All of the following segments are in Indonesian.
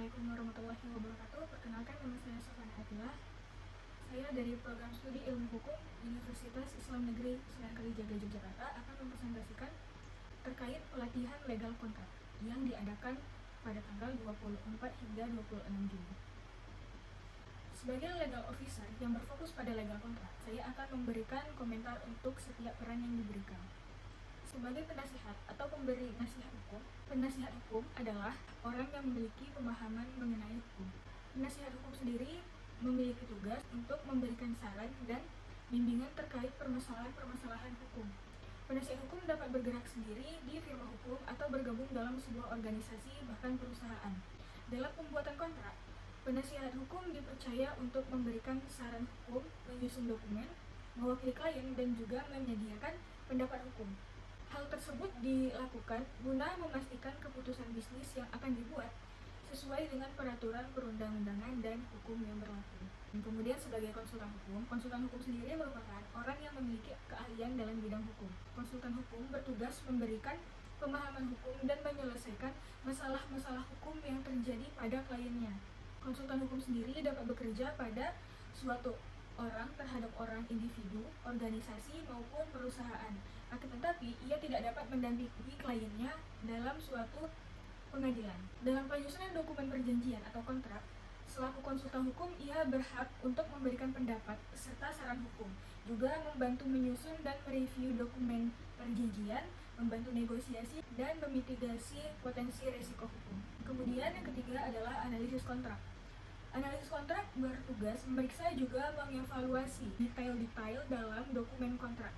Assalamualaikum warahmatullahi wabarakatuh. Perkenalkan, nama saya Sofana Atila. Saya dari program studi ilmu hukum Universitas Islam Negeri Sunan Kalijaga Yogyakarta akan mempresentasikan terkait pelatihan legal kontrak yang diadakan pada tanggal 24 hingga 26 Juni. Sebagai legal officer yang berfokus pada legal kontrak, saya akan memberikan komentar untuk setiap peran yang diberikan. Sebagai penasihat atau pemberi nasihat hukum, penasihat hukum adalah orang yang memiliki pemahaman mengenai hukum. Penasihat hukum sendiri memiliki tugas untuk memberikan saran dan bimbingan terkait permasalahan-permasalahan hukum. Penasihat hukum dapat bergerak sendiri di firma hukum atau bergabung dalam sebuah organisasi bahkan perusahaan. Dalam pembuatan kontrak, penasihat hukum dipercaya untuk memberikan saran hukum, menyusun dokumen, mewakili klien, dan juga menyediakan pendapat hukum. Hal tersebut dilakukan guna memastikan keputusan bisnis yang akan dibuat sesuai dengan peraturan perundang-undangan dan hukum yang berlaku. Dan kemudian sebagai konsultan hukum sendiri merupakan orang yang memiliki keahlian dalam bidang hukum. Konsultan hukum bertugas memberikan pemahaman hukum dan menyelesaikan masalah-masalah hukum yang terjadi pada kliennya. Konsultan hukum sendiri dapat bekerja pada suatu orang terhadap orang individu, organisasi, maupun perusahaan. Akan tetapi, ia tidak dapat mendampingi kliennya dalam suatu pengadilan. Dalam penyusunan dokumen perjanjian atau kontrak, selaku konsultan hukum, ia berhak untuk memberikan pendapat serta saran hukum, juga membantu menyusun dan mereview dokumen perjanjian, membantu negosiasi, dan memitigasi potensi risiko hukum. Kemudian yang ketiga adalah analisis kontrak. Analisis kontrak bertugas memeriksa juga mengevaluasi detail-detail dalam dokumen kontrak,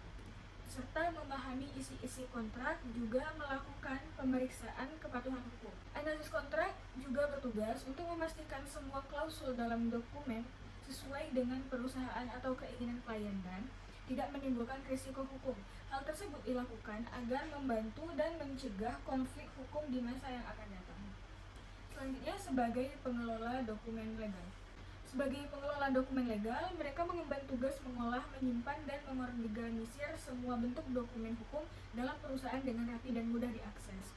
serta memahami isi-isi kontrak, juga melakukan pemeriksaan kepatuhan hukum. Analisis kontrak juga bertugas untuk memastikan semua klausul dalam dokumen sesuai dengan perusahaan atau keinginan klien dan tidak menimbulkan risiko hukum. Hal tersebut dilakukan agar membantu dan mencegah konflik hukum di masa yang akan datang. Selanjutnya, sebagai pengelola dokumen legal. Sebagai pengelola dokumen legal, mereka mengemban tugas mengolah, menyimpan, dan mengorganisir semua bentuk dokumen hukum dalam perusahaan dengan rapi dan mudah diakses.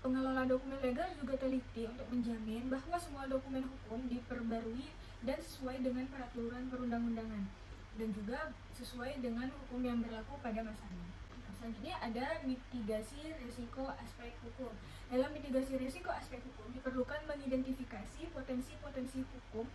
Pengelola dokumen legal juga teliti untuk menjamin bahwa semua dokumen hukum diperbarui dan sesuai dengan peraturan perundang-undangan, dan juga sesuai dengan hukum yang berlaku pada masanya. Selanjutnya ada mitigasi risiko aspek hukum. Dalam mitigasi risiko aspek hukum diperlukan mengidentifikasi potensi-potensi hukum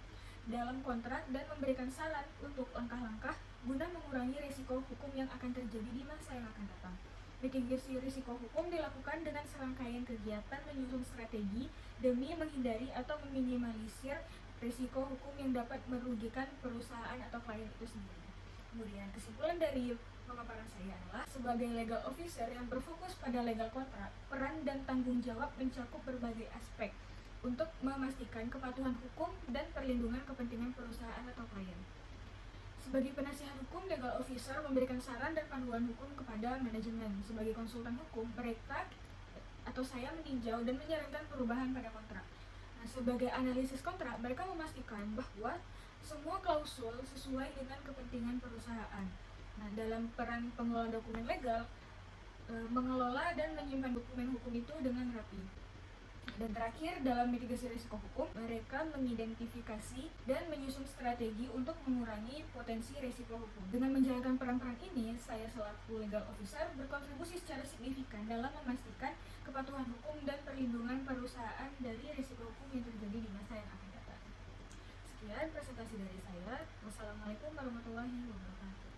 dalam kontrak dan memberikan saran untuk langkah-langkah guna mengurangi risiko hukum yang akan terjadi di masa yang akan datang. Mitigasi risiko hukum dilakukan dengan serangkaian kegiatan menyusun strategi demi menghindari atau meminimalisir risiko hukum yang dapat merugikan perusahaan atau klien itu sendiri. Kemudian kesimpulan dari pemaparan saya adalah sebagai legal officer yang berfokus pada legal kontrak, peran dan tanggung jawab mencakup berbagai aspek untuk memastikan kepatuhan hukum dan perlindungan kepentingan perusahaan atau klien. Sebagai penasihat hukum, legal officer memberikan saran dan panduan hukum kepada manajemen. Sebagai konsultan hukum, mereka atau saya meninjau dan menyarankan perubahan pada kontrak. Nah, sebagai analisis kontrak, mereka memastikan bahwa semua klausul sesuai dengan kepentingan perusahaan. Nah, dalam peran pengelola dokumen legal, mengelola dan menyimpan dokumen hukum itu dengan rapi. Dan terakhir, dalam mitigasi risiko hukum, mereka mengidentifikasi dan menyusun strategi untuk mengurangi potensi risiko hukum. Dengan menjalankan peran-peran ini, saya selaku legal officer berkontribusi secara signifikan dalam memastikan kepatuhan hukum dan perlindungan perusahaan dari risiko hukum yang terjadi di masa yang akan datang. Sekian presentasi dari saya. Wassalamualaikum warahmatullahi wabarakatuh.